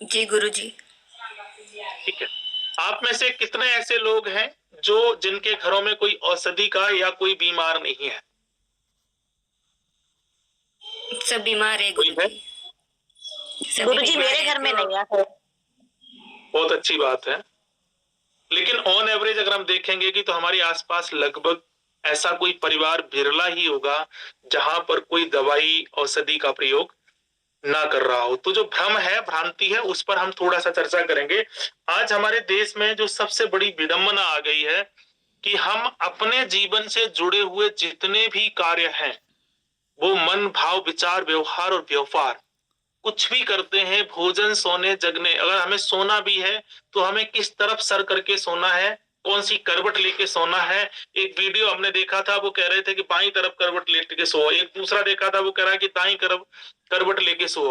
जी गुरुजी। ठीक है। आप में से कितने ऐसे लोग हैं जो जिनके घरों में कोई औषधि का या कोई बीमार नहीं है? सब बीमार है कोई है? गुरुजी। सभी गुरुजी बीमार मेरे है। घर में नहीं है। बहुत अच्छी बात है। लेकिन ऑन एवरेज अगर हम देखेंगे कि तो हमारे आसपास लगभग ऐसा कोई परिवार बिरला ही होगा जहां पर कोई दवाई औषधि का प्रयोग ना कर रहा हो। तो जो भ्रम है, भ्रांति है, उस पर हम थोड़ा सा चर्चा करेंगे। आज हमारे देश में जो सबसे बड़ी विडंबना आ गई है कि हम अपने जीवन से जुड़े हुए जितने भी कार्य हैं, वो मन, भाव, विचार, व्यवहार और व्यवहार, कुछ भी करते हैं, भोजन, सोने, जगने, अगर हमें सोना भी है तो हमें किस तरफ सर करके सोना है, कौन सी करवट लेके सोना है। एक वीडियो हमने देखा था, वो कह रहे थे कि बाईं तरफ करवट लेट के सो। एक दूसरा देखा था, वो कह रहा है कि दाईं तरफ करवट लेके सो।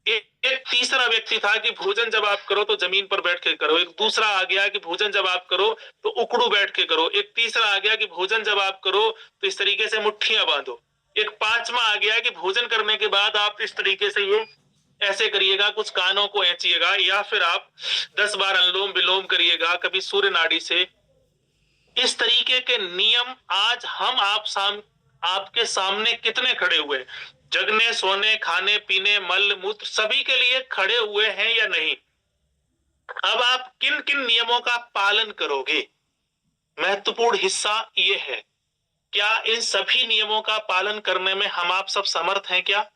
एक तीसरा व्यक्ति था कि भोजन जब आप करो तो जमीन पर बैठ के करो। एक दूसरा आ गया कि भोजन जब आप करो तो उकड़ू बैठ के करो। एक तीसरा आ गया कि भोजन जब आप करो तो इस तरीके से मुट्ठियां बांधो। एक पांचवा आ गया कि भोजन करने के बाद आप इस तरीके से ये ऐसे करिएगा, कुछ कानों को ऐचिएगा, या फिर आप 10 बार अनुलोम विलोम करिएगा, कभी सूर्य नाड़ी से। इस तरीके के नियम आज हम आपके सामने कितने खड़े हुए, जगने, सोने, खाने पीने, मल मूत्र, सभी के लिए खड़े हुए हैं या नहीं? अब आप किन किन नियमों का पालन करोगे, महत्वपूर्ण हिस्सा ये है। क्या इन सभी नियमों का पालन करने में हम आप सब समर्थ हैं क्या?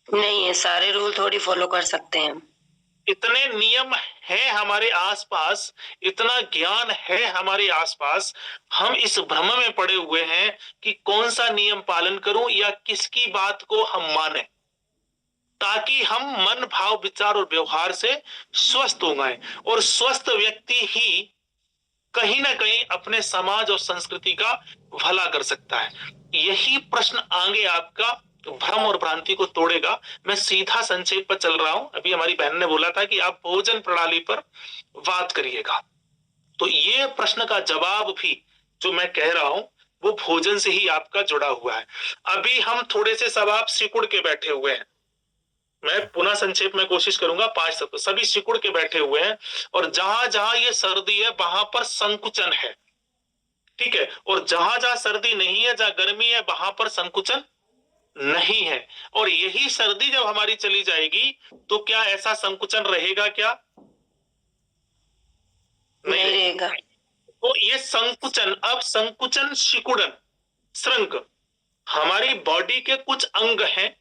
नहीं है, सारे रूल थोड़ी फॉलो कर सकते हैं। इतने नियम हैं हमारे आसपास, इतना ज्ञान है हमारे आसपास, हम इस भ्रम में पड़े हुए हैं कि कौन सा नियम पालन करूं या किसकी बात को हम माने, ताकि हम मन, भाव, विचार और व्यवहार से स्वस्थ हो गए। और स्वस्थ व्यक्ति ही कहीं ना कहीं अपने समाज और संस्कृति का भला कर सकता है। यही प्रश्न आगे आपका भ्रम और भ्रांति को तोड़ेगा। मैं सीधा संक्षेप पर चल रहा हूं। अभी हमारी बहन ने बोला था कि आप भोजन प्रणाली पर बात करिएगा, तो ये प्रश्न का जवाब भी जो मैं कह रहा हूं वो भोजन से ही आपका जुड़ा हुआ है। अभी हम थोड़े से सब आप सिकुड़ के बैठे हुए हैं। मैं पुनः संक्षेप में कोशिश करूंगा, 5 शब्द। सभी सिकुड़ के बैठे हुए हैं और जहां जहां ये सर्दी है वहां पर संकुचन है। ठीक है। और जहां जहां सर्दी नहीं है, जहां गर्मी है, वहां पर संकुचन नहीं है। और यही सर्दी जब हमारी चली जाएगी तो क्या ऐसा संकुचन रहेगा क्या? नहीं रहेगा। तो ये संकुचन, अब संकुचन, सिकुड़न, श्रृंक, हमारी बॉडी के कुछ अंग हैं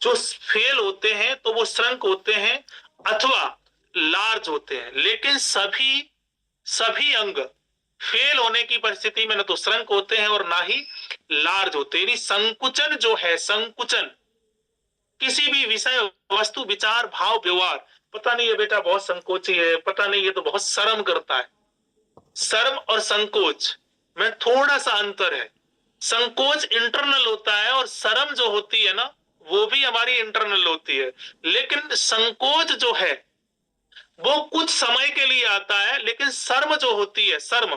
जो फेल होते हैं तो वो श्रंक होते हैं अथवा लार्ज होते हैं। लेकिन सभी सभी अंग फेल होने की परिस्थिति में न तो श्रंक होते हैं और ना ही लार्ज होते हैं। संकुचन जो है, संकुचन किसी भी विषय, वस्तु, विचार, भाव, व्यवहार, पता नहीं ये बेटा बहुत संकोची है, पता नहीं ये तो बहुत शर्म करता है। शर्म और संकोच में थोड़ा सा अंतर है। संकोच इंटरनल होता है और शर्म जो होती है ना, वो भी हमारी इंटरनल होती है। लेकिन संकोच जो है वो कुछ समय के लिए आता है, लेकिन शर्म जो होती है, शर्म,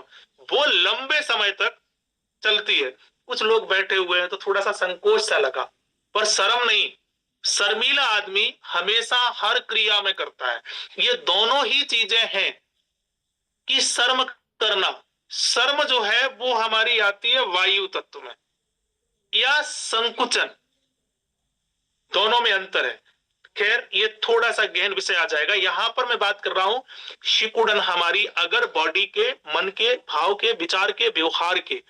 वो लंबे समय तक चलती है। कुछ लोग बैठे हुए हैं तो थोड़ा सा संकोच सा लगा, पर शर्म नहीं। शर्मीला आदमी हमेशा हर क्रिया में करता है। ये दोनों ही चीजें हैं कि शर्म करना। शर्म जो है वो हमारी आती है वायु तत्व में, या संकुचन, दोनों में अंतर है। खैर ये थोड़ा सा गहन विषय आ जाएगा। यहां पर मैं बात कर रहा हूं सिकुड़न हमारी अगर बॉडी के, मन के, भाव के, विचार के, व्यवहार के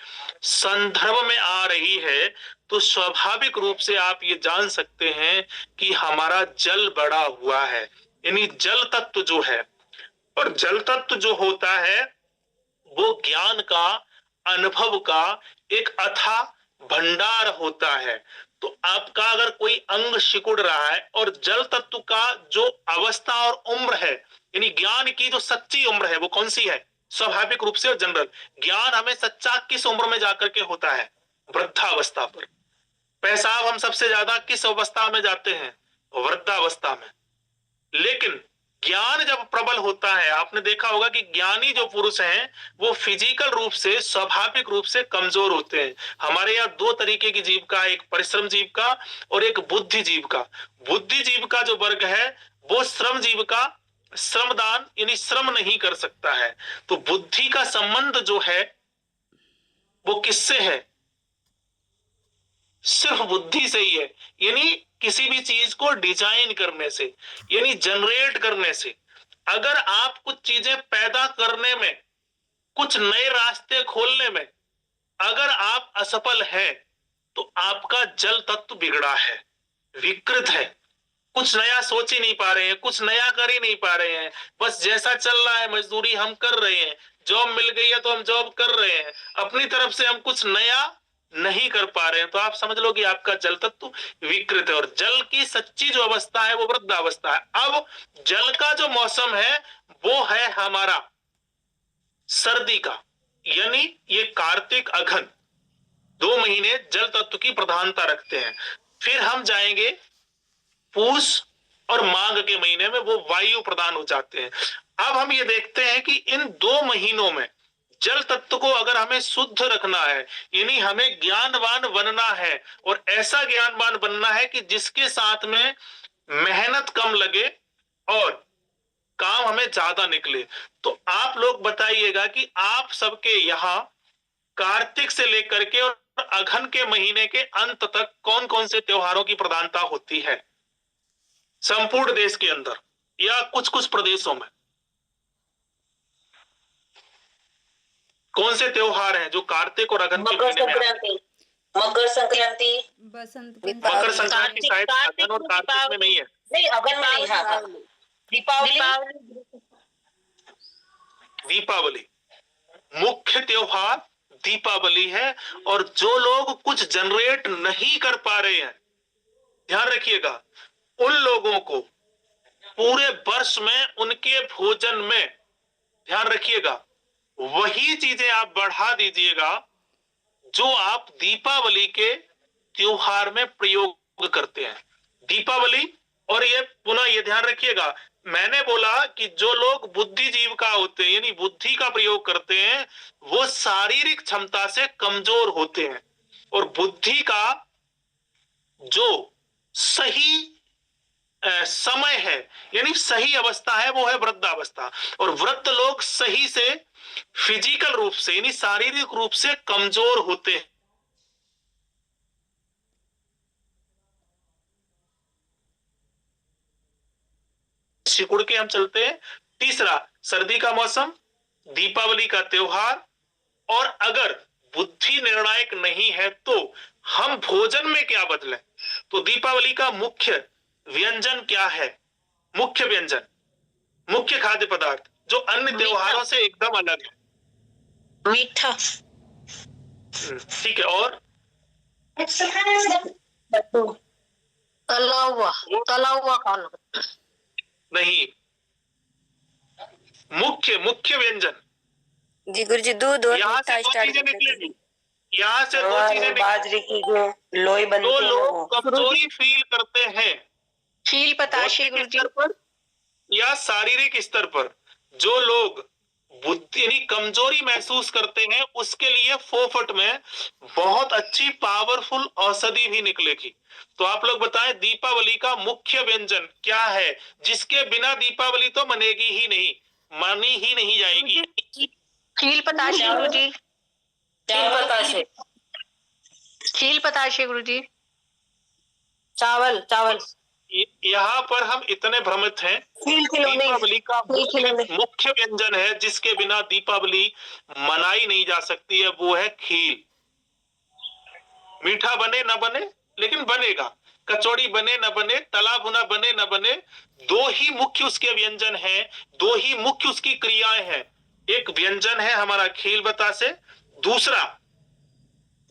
संदर्भ में आ रही है तो स्वाभाविक रूप से आप ये जान सकते हैं कि हमारा जल बढ़ा हुआ है। यानी जल तत्व जो है, और जल तत्व जो होता है वो ज्ञान का, अनुभव का एक अथाह भंडार होता है। तो आपका अगर कोई अंग सिकुड़ रहा है और जल तत्व का जो अवस्था और उम्र है, यानी ज्ञान की जो सच्ची उम्र है वो कौन सी है? स्वाभाविक रूप से और जनरल ज्ञान हमें सच्चा किस उम्र में जाकर के होता है? वृद्धावस्था पर। पेशाब हम सबसे ज्यादा किस अवस्था में जाते हैं? वृद्धावस्था में। लेकिन ज्ञान जब प्रबल होता है, आपने देखा होगा कि ज्ञानी जो पुरुष हैं वो फिजिकल रूप से, स्वाभाविक रूप से कमजोर होते हैं। हमारे यहाँ दो तरीके की जीविका है, एक परिश्रम जीविका और एक बुद्धि जीविका। बुद्धि जीविका जो वर्ग है वो श्रम जीविका, श्रमदान यानी श्रम नहीं कर सकता है। तो बुद्धि का संबंध जो है वो किससे है? सिर्फ बुद्धि से ही है, यानी किसी भी चीज को डिजाइन करने से, यानी जनरेट करने से। अगर आप कुछ चीजें पैदा करने में, कुछ नए रास्ते खोलने में अगर आप असफल हैं तो आपका जल तत्व बिगड़ा है, विकृत है। कुछ नया सोच ही नहीं पा रहे हैं, कुछ नया कर ही नहीं पा रहे हैं, बस जैसा चल रहा है मजदूरी हम कर रहे हैं, जॉब मिल गई है तो हम जॉब कर रहे हैं, अपनी तरफ से हम कुछ नया नहीं कर पा रहे हैं, तो आप समझ लो कि आपका जल तत्व विकृत है। और जल की सच्ची जो अवस्था है वो वृद्धावस्था है। अब जल का जो मौसम है वो है हमारा सर्दी का, यानी ये कार्तिक अघन 2 महीने जल तत्व की प्रधानता रखते हैं। फिर हम जाएंगे पूष और माघ के महीने में, वो वायु प्रदान हो जाते हैं। अब हम ये देखते हैं कि इन 2 महीनों में जल तत्व को अगर हमें शुद्ध रखना है, यानी हमें ज्ञानवान बनना है, और ऐसा ज्ञानवान बनना है कि जिसके साथ में मेहनत कम लगे और काम हमें ज्यादा निकले। तो आप लोग बताइएगा कि आप सबके यहाँ कार्तिक से लेकर के और अघन के महीने के अंत तक कौन कौन से त्योहारों की प्रधानता होती है संपूर्ण देश के अंदर या कुछ कुछ प्रदेशों में? कौन से त्योहार हैं जो कार्तिक और अघन के मकर महीने में आते हैं? संक्रांति, मकर संक्रांति, बसंत मकर पंचमी, संक्रांति शायद अघन और कार्तिक में नहीं है। नहीं अगन में नहीं, हाँ दीपावली, दीपावली मुख्य त्योहार दीपावली है। और जो लोग कुछ जनरेट नहीं कर पा रहे हैं, ध्यान रखिएगा, उन लोगों को पूरे वर्ष में उनके भोजन में, ध्यान रखिएगा, वही चीजें आप बढ़ा दीजिएगा जो आप दीपावली के त्योहार में प्रयोग करते हैं। दीपावली, और ये पुनः ये ध्यान रखिएगा, मैंने बोला कि जो लोग बुद्धिजीव का होते हैं, यानी बुद्धि का प्रयोग करते हैं, वो शारीरिक क्षमता से कमजोर होते हैं। और बुद्धि का जो सही समय है, यानी सही अवस्था है, वो है वृद्धावस्था। और वृद्ध लोग सही से फिजिकल रूप से, यानी शारीरिक रूप से कमजोर होते हैं। सिकुड़ के हम चलते हैं। तीसरा, सर्दी का मौसम, दीपावली का त्योहार। और अगर बुद्धि निर्णायक नहीं है तो हम भोजन में क्या बदलें? तो दीपावली का मुख्य व्यंजन क्या है? मुख्य व्यंजन, मुख्य खाद्य पदार्थ जो अन्य त्योहारों से एकदम अलग है, मीठा। ठीक है। और तला हुआ खाना नहीं, मुख्य मुख्य व्यंजन, जी गुरुजी, दूध और यहाँ से मीठा दो स्टार्ट चीजें कर देते निकलेगी, यहाँ से दो चीजें निकलेगी। बाजरे की जो लोई बनती जो है लोग वो कमजोरी फील करते हैं फील पताशे बौद्धिक स्तर पर या शारीरिक स्तर पर, जो लोग बुद्धि यानी कमजोरी महसूस करते हैं, उसके लिए फोफट में बहुत अच्छी पावरफुल औषधि भी निकलेगी। तो आप लोग बताएं, दीपावली का मुख्य व्यंजन क्या है जिसके बिना दीपावली तो मनेगी ही नहीं, मानी ही नहीं जाएगी? खील पताशे गुरुजी, खील बताशे, खील पताशे गुरुजी। चावल चावल, यहाँ पर हम इतने भ्रमित हैं। खील खिलौने, दीपावली का खील खिलौने। मुख्य व्यंजन है जिसके बिना दीपावली मनाई नहीं जा सकती है, वो है खील। मीठा बने ना बने लेकिन बनेगा, कचौड़ी बने ना बने, तला भुना बने ना बने, दो ही मुख्य उसके व्यंजन हैं, दो ही मुख्य उसकी क्रियाएं हैं। एक व्यंजन है हमारा खील बतासे, दूसरा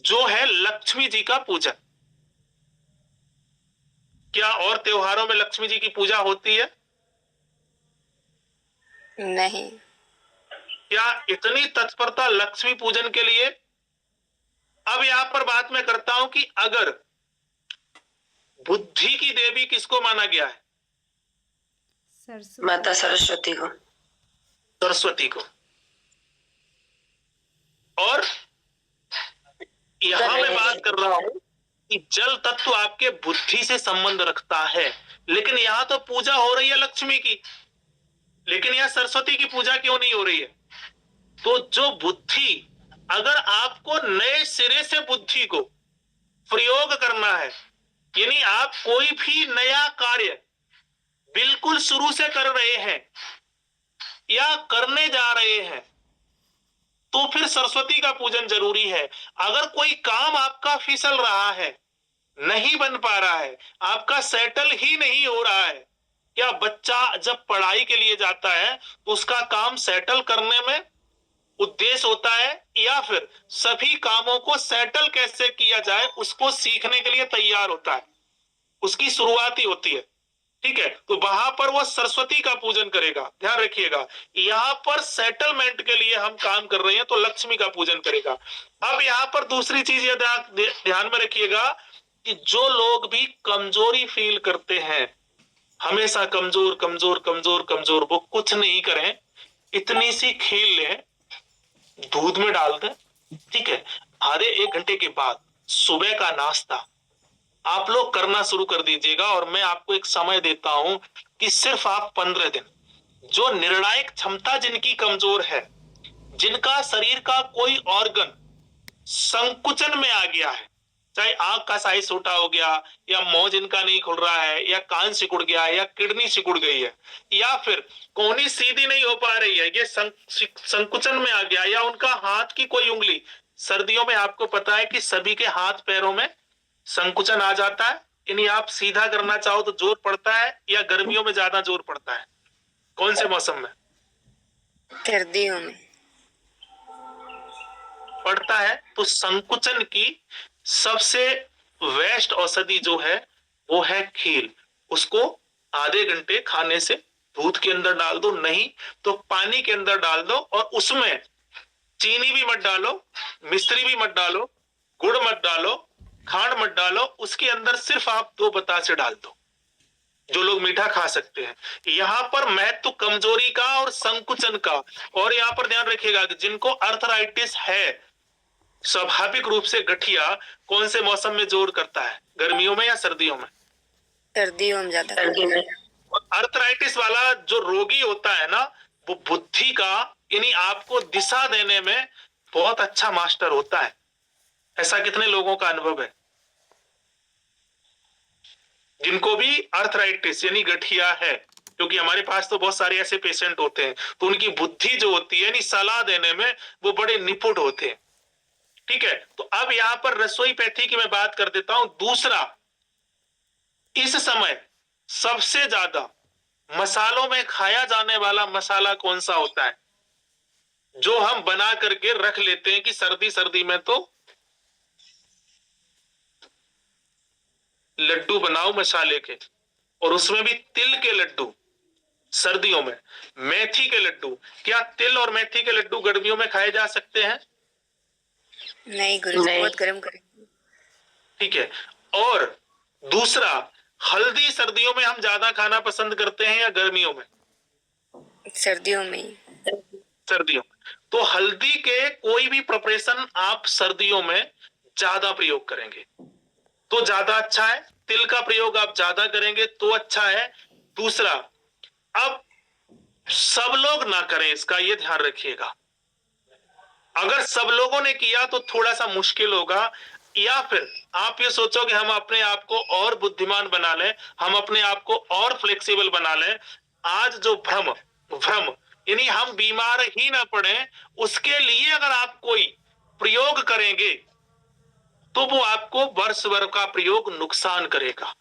जो है लक्ष्मी जी का पूजन। क्या और त्योहारों में लक्ष्मी जी की पूजा होती है? नहीं। क्या इतनी तत्परता लक्ष्मी पूजन के लिए? अब यहां पर बात मैं करता हूं कि अगर बुद्धि की देवी किसको माना गया है? माता सरस्वती को। सरस्वती को। और यहां मैं बात कर रहा हूं कि जल तत्व आपके बुद्धि से संबंध रखता है, लेकिन यहां तो पूजा हो रही है लक्ष्मी की, लेकिन यहां सरस्वती की पूजा क्यों नहीं हो रही है? तो जो बुद्धि, अगर आपको नए सिरे से बुद्धि को प्रयोग करना है, यानी आप कोई भी नया कार्य बिल्कुल शुरू से कर रहे हैं या करने जा रहे हैं, तो फिर सरस्वती का पूजन जरूरी है। अगर कोई काम आपका फिसल रहा है, नहीं बन पा रहा है, आपका सेटल ही नहीं हो रहा है, या बच्चा जब पढ़ाई के लिए जाता है तो उसका काम सेटल करने में उद्देश्य होता है, या फिर सभी कामों को सेटल कैसे किया जाए उसको सीखने के लिए तैयार होता है, उसकी शुरुआत ही होती है। ठीक है, तो वहां पर वो सरस्वती का पूजन करेगा। ध्यान रखिएगा, यहां पर सेटलमेंट के लिए हम काम कर रहे हैं तो लक्ष्मी का पूजन करेगा। अब यहां पर दूसरी चीज ये ध्यान में रखिएगा कि जो लोग भी कमजोरी फील करते हैं, हमेशा कमजोर कमजोर कमजोर कमजोर, वो कुछ नहीं करें, इतनी सी खील लें, दूध में डाल दें, ठीक है, आधे 1 घंटे के बाद सुबह का नाश्ता आप लोग करना शुरू कर दीजिएगा। और मैं आपको एक समय देता हूं कि सिर्फ आप 15 दिन, जो निर्णायक क्षमता जिनकी कमजोर है, जिनका शरीर का कोई ऑर्गन संकुचन में आ गया है, चाहे आंख का साइज छोटा हो गया, या मुंह जिनका नहीं खुल रहा है, या कान सिकुड़ गया है, या किडनी सिकुड़ गई है, या फिर कोहनी सीधी नहीं हो पा रही है, ये संकुचन में आ गया, या उनका हाथ की कोई उंगली, सर्दियों में आपको पता है कि सभी के हाथ पैरों में संकुचन आ जाता है, यानी आप सीधा करना चाहो तो जोर पड़ता है, या गर्मियों में ज्यादा जोर पड़ता है? कौन से मौसम में सर्दियों में पड़ता है? तो संकुचन की सबसे बेस्ट औषधि जो है वो है खील। उसको आधे घंटे खाने से दूध के अंदर डाल दो, नहीं तो पानी के अंदर डाल दो, और उसमें चीनी भी मत डालो, मिश्री भी मत डालो, गुड़ मत डालो, खांड मत डालो, उसके अंदर सिर्फ आप 2 बतासे डाल दो, जो लोग मीठा खा सकते हैं। यहां पर महत्व कमजोरी का और संकुचन का। और यहां पर ध्यान रखिएगा कि जिनको अर्थराइटिस है, स्वाभाविक रूप से गठिया कौन से मौसम में जोर करता है, गर्मियों में या सर्दियों में? सर्दियों में ज्यादा। अर्थराइटिस वाला जो रोगी होता है ना, वो बुद्धि का, यानी आपको दिशा देने में बहुत अच्छा मास्टर होता है। ऐसा कितने लोगों का अनुभव है जिनको भी अर्थराइटिस यानी गठिया है? क्योंकि हमारे पास तो बहुत सारे ऐसे पेशेंट होते हैं, तो उनकी बुद्धि जो होती है, यानी सलाह देने में वो बड़े निपुण होते हैं। ठीक है, तो अब यहां पर रसोई पैथी की मैं बात कर देता हूं। दूसरा, इस समय सबसे ज्यादा मसालों में खाया जाने वाला मसाला कौन सा होता है, जो हम बना करके रख लेते हैं कि सर्दी सर्दी में तो लड्डू बनाओ मसाले के, और उसमें भी तिल के लड्डू सर्दियों में, मेथी के लड्डू। क्या तिल और मेथी के लड्डू गर्मियों में खाए जा सकते हैं? नहीं गुरुजी, बहुत गर्म करेंगे। ठीक है, और दूसरा, हल्दी सर्दियों में हम ज्यादा खाना पसंद करते हैं या गर्मियों में? सर्दियों में ही। सर्दियों में। तो हल्दी के कोई भी प्रिपरेशन आप सर्दियों में ज्यादा प्रयोग करेंगे तो ज्यादा अच्छा है, तिल का प्रयोग आप ज्यादा करेंगे तो अच्छा है। दूसरा, अब सब लोग ना करें इसका, ये ध्यान रखिएगा। अगर सब लोगों ने किया तो थोड़ा सा मुश्किल होगा, या फिर आप ये सोचो कि हम अपने आप को और बुद्धिमान बना लें, हम अपने आप को और फ्लेक्सिबल बना लें। आज जो भ्रम यानी हम बीमार ही ना पड़े, उसके लिए अगर आप कोई प्रयोग करेंगे तो वो आपको वर्ष भर का प्रयोग नुकसान करेगा।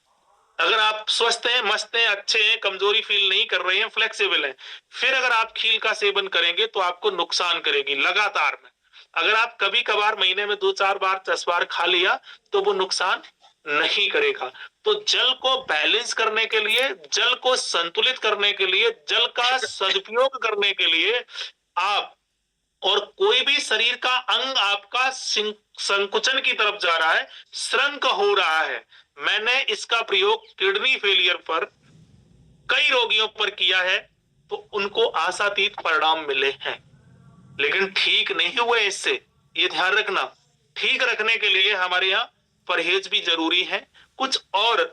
अगर आप स्वस्थ हैं, मस्त हैं, अच्छे हैं, कमजोरी फील नहीं कर रहे हैं, फ्लेक्सिबल हैं, फिर अगर आप खील का सेवन करेंगे तो आपको नुकसान करेगी लगातार में। अगर आप कभी कभार महीने में 2-4 बार 10 बार खा लिया तो वो नुकसान नहीं करेगा। तो जल को बैलेंस करने के लिए, जल को संतुलित करने के लिए, जल का सदुपयोग करने के लिए आप, और कोई भी शरीर का अंग आपका संकुचन की तरफ जा रहा है, श्रंक हो रहा है, मैंने इसका प्रयोग किडनी फेलियर पर कई रोगियों पर किया है तो उनको आशातीत परिणाम मिले हैं, लेकिन ठीक नहीं हुए इससे, ये ध्यान रखना। ठीक रखने के लिए हमारे यहाँ परहेज भी जरूरी है। कुछ और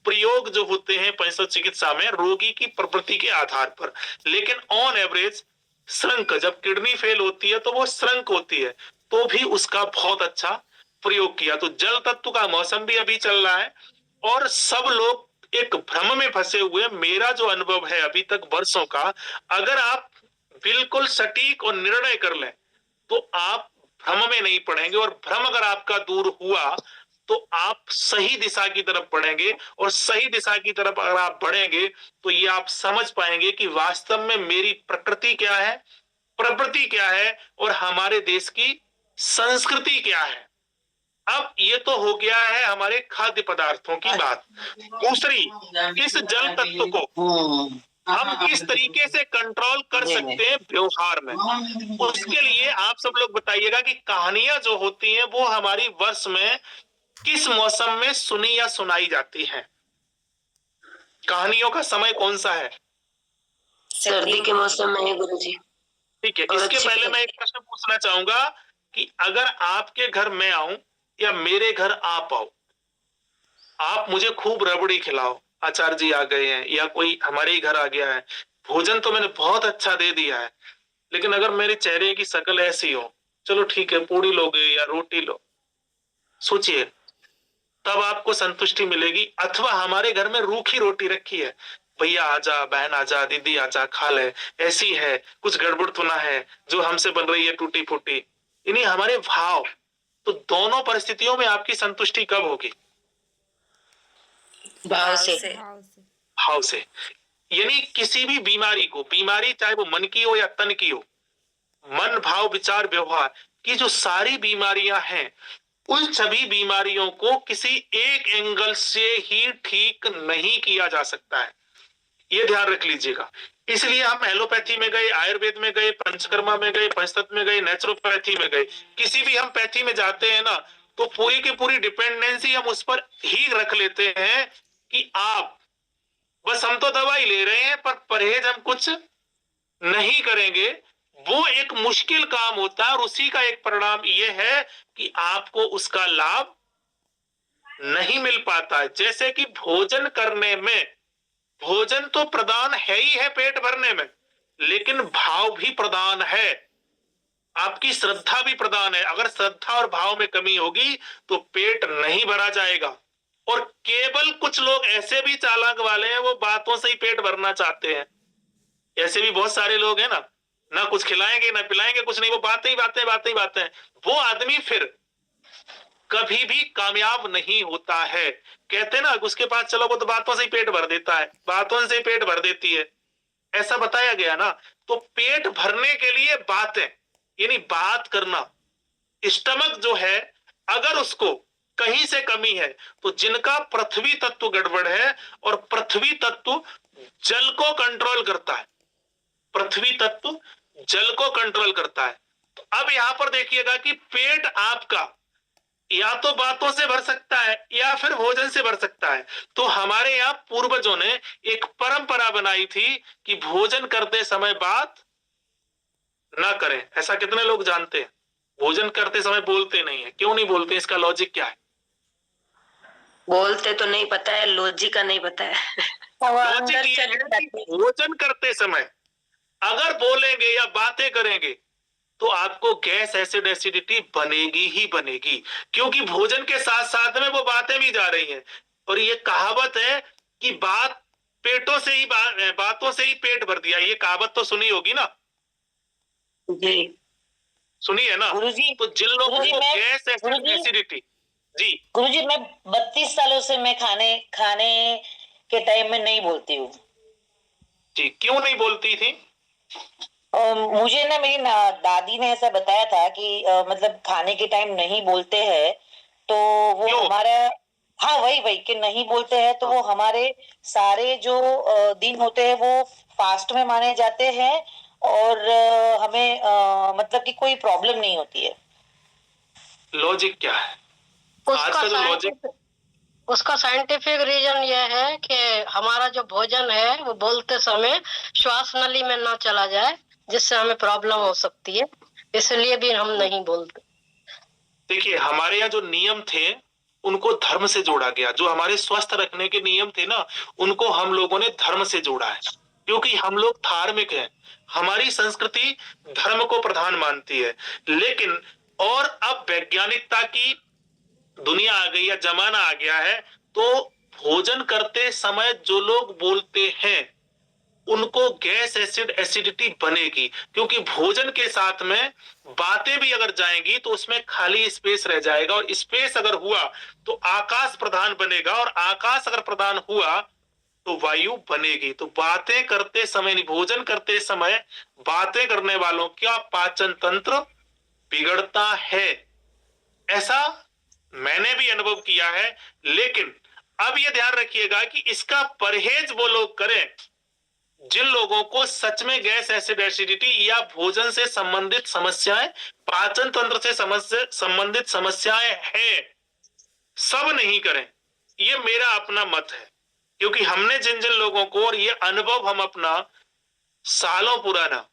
प्रयोग जो होते हैं पशु चिकित्सा में रोगी की प्रकृति के आधार पर, लेकिन ऑन एवरेज श्रंक, जब किडनी फेल होती है तो वो श्रंक होती है, तो भी उसका बहुत अच्छा प्रयोग किया। तो जल तत्व का मौसम भी अभी चल रहा है और सब लोग एक भ्रम में फंसे हुए। मेरा जो अनुभव है अभी तक वर्षों का, अगर आप बिल्कुल सटीक और निर्णय कर लें तो आप भ्रम में नहीं पड़ेंगे, और भ्रम अगर आपका दूर हुआ तो आप सही दिशा की तरफ बढ़ेंगे, और सही दिशा की तरफ अगर आप बढ़ेंगे तो ये आप समझ पाएंगे कि वास्तव में मेरी प्रकृति क्या है, प्रवृत्ति क्या है, और हमारे देश की संस्कृति क्या है। अब ये तो हो गया है हमारे खाद्य पदार्थों की बात। दूसरी, इस जल तत्व को हम किस तरीके से कंट्रोल कर सकते हैं व्यवहार में, उसके लिए आप सब लोग बताइएगा कि कहानियां जो होती हैं वो हमारी वर्ष में किस मौसम में सुनी या सुनाई जाती हैं। कहानियों का समय कौन सा है? सर्दी के मौसम में है गुरुजी। ठीक है, और इसके अच्छी पहले मैं एक प्रश्न पूछना चाहूंगा कि अगर आपके घर मैं आऊं या मेरे घर आप आओ, आप मुझे खूब रबड़ी खिलाओ, आचार्य जी आ गए हैं या कोई हमारे ही घर आ गया है, भोजन तो मैंने बहुत अच्छा दे दिया है, लेकिन अगर मेरे चेहरे की शक्ल ऐसी हो, चलो ठीक है पूड़ी लोगे या रोटी लो, सोचिए तब आपको संतुष्टि मिलेगी। अथवा हमारे घर में रूखी रोटी रखी है, भैया आजा, बहन आजा, दीदी आजा, खा ले, ऐसी है, कुछ गड़बड़ तो ना है जो हमसे बन रही है टूटी फूटी, इन्हीं हमारे भाव। तो दोनों परिस्थितियों में आपकी संतुष्टि कब होगी? भाव से। भाव से। यानी किसी भी बीमारी को, बीमारी चाहे वो मन की हो या तन की हो, मन, भाव, विचार, व्यवहार की जो सारी बीमारियां हैं, उन सभी बीमारियों को किसी एक एंगल से ही ठीक नहीं किया जा सकता है, ये ध्यान रख लीजिएगा। इसलिए हम एलोपैथी में गए, आयुर्वेद में गए, पंचकर्मा में गए, पंचतत्व में गए, नेचुरोपैथी में गए, किसी भी हम पैथी में जाते हैं ना, तो पूरी की पूरी डिपेंडेंसी हम उस पर ही रख लेते हैं कि आप बस हम तो दवाई ले रहे हैं पर परहेज हम कुछ नहीं करेंगे। वो एक मुश्किल काम होता है और उसी का एक परिणाम यह है कि आपको उसका लाभ नहीं मिल पाता है। जैसे कि भोजन करने में, भोजन तो प्रदान है ही है पेट भरने में, लेकिन भाव भी प्रदान है, आपकी श्रद्धा भी प्रदान है। अगर श्रद्धा और भाव में कमी होगी तो पेट नहीं भरा जाएगा। और केवल कुछ लोग ऐसे भी चालाक वाले हैं, वो बातों से ही पेट भरना चाहते हैं। ऐसे भी बहुत सारे लोग हैं ना कुछ खिलाएंगे ना पिलाएंगे, कुछ नहीं, वो बातें ही बातें, बातें ही बातें। वो आदमी फिर कभी भी कामयाब नहीं होता है। कहते ना उसके पास चलो वो तो बातों से ही पेट भर देता है, बातों से ही पेट भर देती है, ऐसा बताया गया ना। तो पेट भरने के लिए बातें, यानी बात करना, स्टमक जो है अगर उसको कहीं से कमी है, तो जिनका पृथ्वी तत्व गड़बड़ है, और पृथ्वी तत्व जल को कंट्रोल करता है, पृथ्वी तत्व जल को कंट्रोल करता है। तो अब यहां पर देखिएगा कि पेट आपका या तो बातों से भर सकता है या फिर भोजन से भर सकता है। तो हमारे यहाँ पूर्वजों ने एक परंपरा बनाई थी कि भोजन करते समय बात ना करें। ऐसा कितने लोग जानते हैं? भोजन करते समय बोलते नहीं है। क्यों नहीं बोलते, इसका लॉजिक क्या है? बोलते तो नहीं पता है, लॉजिक का नहीं पता है। लॉजिक ये है कि भोजन करते समय अगर बोलेंगे या बातें करेंगे तो आपको गैस, एसिड, एसिडिटी बनेगी ही बनेगी, क्योंकि भोजन के साथ साथ में वो बातें भी जा रही हैं। और ये कहावत है कि बातों से ही पेट भर दिया, ये कहावत तो सुनी होगी ना? जी सुनी है ना? गुरुजी, तो जिन लोगों गुरुजी, को मैं- गैस, एसिड, गुरुजी, एसिडिटी, जी गुरुजी मैं 32 सालों से मैं खाने के टाइम में नहीं बोलती हूँ। जी, क्यों नहीं बोलती थी? मुझे ना मेरी दादी ने ऐसा बताया था कि मतलब खाने के टाइम नहीं बोलते हैं तो वो क्यों? हमारा, हाँ वही कि नहीं बोलते हैं तो वो हमारे सारे जो दिन होते हैं वो फास्ट में माने जाते हैं और हमें मतलब कि कोई प्रॉब्लम नहीं होती है। लॉजिक क्या है आज का जो लॉजिक? उसका साइंटिफिक रीजन यह है कि हमारा जो भोजन है वो बोलते समय श्वास नली में ना चला जाए, जिससे हमें प्रॉब्लम हो सकती है, इसलिए भी हम नहीं बोलते। देखिए, हमारे यहाँ जो नियम थे उनको धर्म से जोड़ा गया। जो हमारे स्वस्थ रखने के नियम थे ना, उनको हम लोगों ने धर्म से जोड़ा है, क्योंकि हम लोग धार्मिक हैं। हमारी संस्कृति धर्म को प्रधान मानती है। लेकिन और अब वैज्ञानिकता की दुनिया आ गई है, जमाना आ गया है, तो भोजन करते समय जो लोग बोलते हैं उनको गैस एसिड एसिडिटी बनेगी, क्योंकि भोजन के साथ में बातें भी अगर जाएंगी तो उसमें खाली स्पेस रह जाएगा, और स्पेस अगर हुआ तो आकाश प्रधान बनेगा, और आकाश अगर प्रधान हुआ तो वायु बनेगी। तो बातें करते समय नहीं, भोजन करते समय बातें करने वालों का पाचन तंत्र बिगड़ता है। ऐसा मैंने भी अनुभव किया है। लेकिन अब यह ध्यान रखिएगा कि इसका परहेज वो लोग करें जिन लोगों को सच में गैस एसिड एसिडिटी या भोजन से संबंधित समस्याएं, पाचन तंत्र से संबंधित समस्याएं हैं। सब नहीं करें, ये मेरा अपना मत है, क्योंकि हमने जिन जिन लोगों को, और ये अनुभव हम अपना सालों पुराना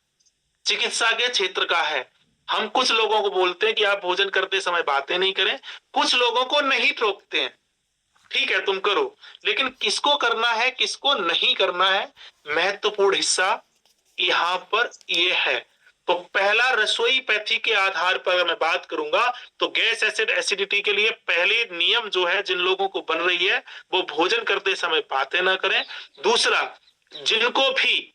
चिकित्सा के क्षेत्र का है, हम कुछ लोगों को बोलते हैं कि आप भोजन करते समय बातें नहीं करें, कुछ लोगों को नहीं टोकते हैं, ठीक है तुम करो, लेकिन किसको करना है किसको नहीं करना है, महत्वपूर्ण हिस्सा यहां पर ये है। तो पहला रसोई पैथी के आधार पर अगर मैं बात करूंगा तो गैस एसिड एसिडिटी के लिए पहले नियम जो है जिन लोगों को बन रही है वो भोजन करते समय बातें ना करें। दूसरा, जिनको भी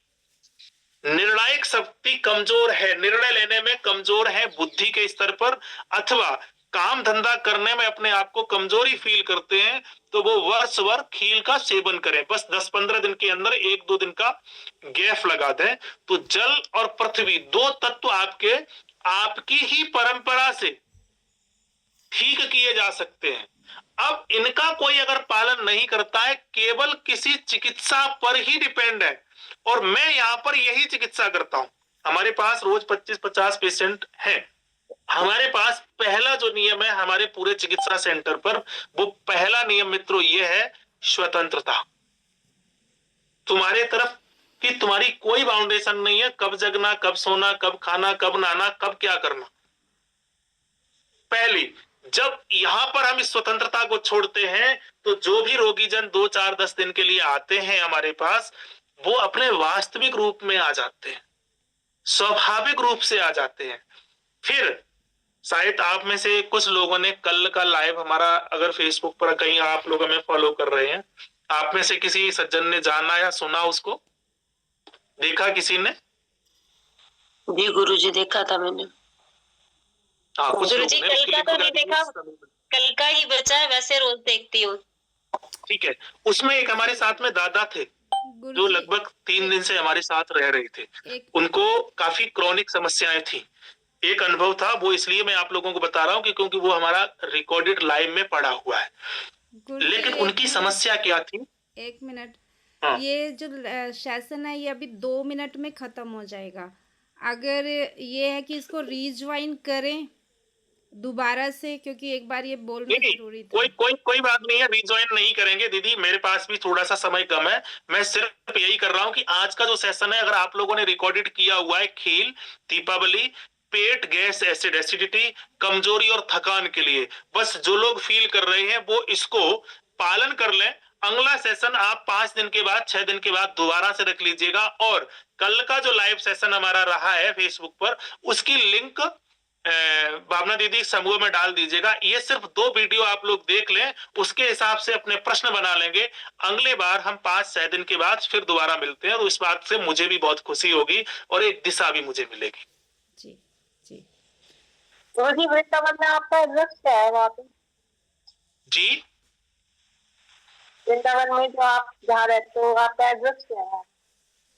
निर्णायक शक्ति कमजोर है, निर्णय लेने में कमजोर है बुद्धि के स्तर पर, अथवा काम धंधा करने में अपने आप को कमजोरी फील करते हैं, तो वो वर्ष भर खील का सेवन करें। बस 10-15 दिन के अंदर 1-2 दिन का गैप लगा दें, तो जल और पृथ्वी दो तत्व आपकी ही परंपरा से ठीक किए जा सकते हैं। अब इनका कोई अगर पालन नहीं करता है, केवल किसी चिकित्सा पर ही डिपेंड है, और मैं यहां पर यही चिकित्सा करता हूं। हमारे पास रोज 25-50 पेशेंट हैं। हमारे पास पहला जो नियम है हमारे पूरे चिकित्सा सेंटर पर, वो पहला नियम मित्रों ये है, स्वतंत्रता। तुम्हारे तरफ कि तुम्हारी कोई बाउंडेशन नहीं है, कब जगना, कब सोना, कब खाना, कब नहाना, कब क्या करना। पहली, जब यहां पर हम इस स्वतंत्रता को छोड़ते हैं तो जो भी रोगी जन 2-4-10 दिन के लिए आते हैं हमारे पास, वो अपने वास्तविक रूप में आ जाते हैं, स्वाभाविक रूप से आ जाते हैं। फिर शायद आप में से कुछ लोगों ने कल का लाइव हमारा अगर फेसबुक पर कहीं आप लोग हमें फॉलो कर रहे हैं, आप में से किसी सज्जन ने जाना या सुना, उसको देखा किसी ने? जी गुरुजी, देखा था मैंने। हाँ, कुछ गुरुजी लोगों ने कल का तो नहीं देखा, उसकी कल का ही बचा है, वैसे रोज देखती हूँ। ठीक है, उसमें एक हमारे साथ में दादा थे जो लगभग 3 दिन से हमारे साथ रह रहे थे। उनको काफी क्रॉनिक समस्याएं थी। एक अनुभव था, वो इसलिए मैं आप लोगों को बता रहा हूँ कि क्योंकि वो हमारा रिकॉर्डेड लाइव में पड़ा हुआ है। लेकिन उनकी समस्या क्या थी? 1 मिनट। हाँ। ये जो सेशन है ये अभी 2 मिनट में खत्म हो जाएगा। अगर ये है कि इसको रीज्वाइन करें दोबारा से, क्योंकि एक बार ये बोलना जरूरी था। कोई बात नहीं है, रिज्वाइन नहीं करेंगे दीदी, मेरे पास भी थोड़ा सा समय कम है। मैं सिर्फ यही कर रहा हूँ कि आज का जो सेशन है, अगर आप लोगों ने रिकॉर्डेड किया हुआ है, खील, दीपावली, पेट, गैस एसिड एसिडिटी, कमजोरी और थकान के लिए, बस जो लोग फील कर रहे हैं वो इसको पालन कर लें। अगला सेशन आप 5 दिन के बाद, 6 दिन के बाद दोबारा से रख लीजिएगा। और कल का जो लाइव सेशन हमारा रहा है फेसबुक पर, उसकी लिंक भावना दीदी समूह में डाल दीजिएगा। ये सिर्फ 2 वीडियो आप लोग देख लें, उसके हिसाब से अपने प्रश्न बना लेंगे। अगले बार हम 5-6 दिन के बाद फिर दोबारा मिलते हैं, तो इस बात से मुझे भी बहुत खुशी होगी और एक दिशा भी मुझे मिलेगी। जी जी। गुरुजी वृंदावन में आपका एड्रेस क्या है वहाँ पे? जी, वृंदावन में जो आप जहाँ रहते हो, आपका एड्रेस क्या है?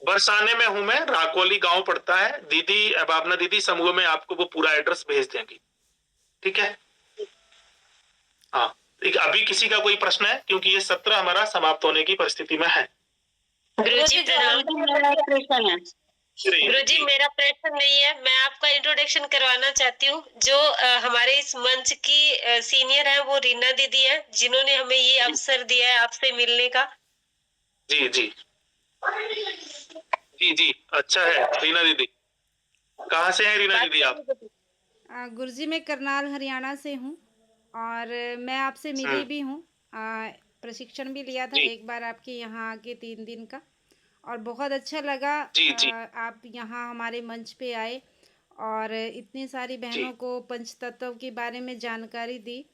बरसाने में हूं मैं, राकोली गांव पड़ता है। दीदी, भावना दीदी समूह में आपको वो पूरा एड्रेस भेज देंगी, ठीक है? हाँ, अभी किसी का कोई प्रश्न है? क्योंकि ये सत्र हमारा समाप्त होने की परिस्थिति में है। गुरुजी प्रणाम। गुरुजी मेरा प्रश्न नहीं है, मैं आपका इंट्रोडक्शन करवाना चाहती हूँ। जो हमारे इस मंच की सीनियर है वो रीना दीदी है, जिन्होंने हमें ये अवसर दिया है आपसे मिलने का। जी जी जी जी, अच्छा है रीना दीदी। कहाँ से हैं रीना दीदी आप? गुरुजी मैं करनाल हरियाणा से हूँ और मैं आपसे मिली भी हूँ। प्रशिक्षण भी लिया था जी एक बार आपके यहाँ आके 3 दिन का और बहुत अच्छा लगा। जी जी आप यहाँ हमारे मंच पे आए और इतनी सारी जी बहनों को पंचतत्व के बारे में जानकारी दी।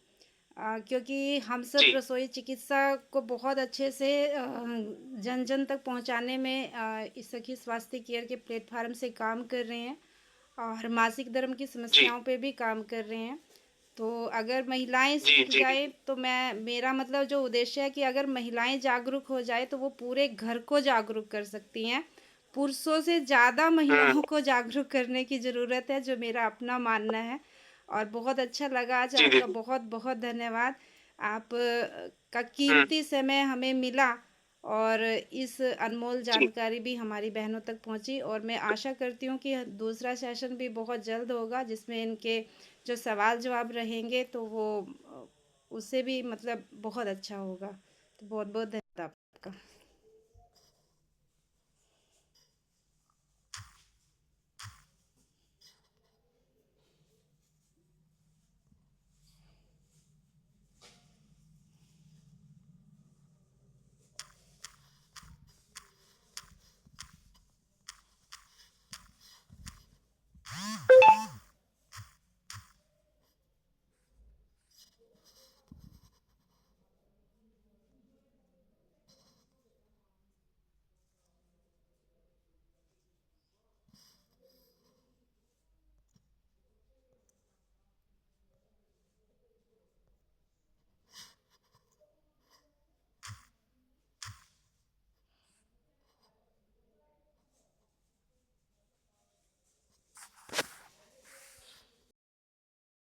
क्योंकि हम सब जी रसोई चिकित्सा को बहुत अच्छे से जन जन तक पहुंचाने में इस सखी स्वास्थ्य केयर के प्लेटफार्म से काम कर रहे हैं और मासिक धर्म की जी समस्याओं पे भी काम कर रहे हैं। तो अगर महिलाएं जी सीख जी जाए तो मेरा मतलब जो उद्देश्य है कि अगर महिलाएं जागरूक हो जाए तो वो पूरे घर को जागरूक कर सकती हैं। पुरुषों से ज़्यादा महिलाओं को जागरूक करने की ज़रूरत है, जो मेरा अपना मानना है। और बहुत अच्छा लगा आज, जी आपका दीदी। बहुत बहुत धन्यवाद। आप का कीमती समय हमें मिला और इस अनमोल जी जानकारी भी हमारी बहनों तक पहुंची और मैं आशा करती हूँ कि दूसरा सेशन भी बहुत जल्द होगा जिसमें इनके जो सवाल जवाब रहेंगे तो वो उससे भी मतलब बहुत अच्छा होगा। तो बहुत बहुत धन्यवाद आपका।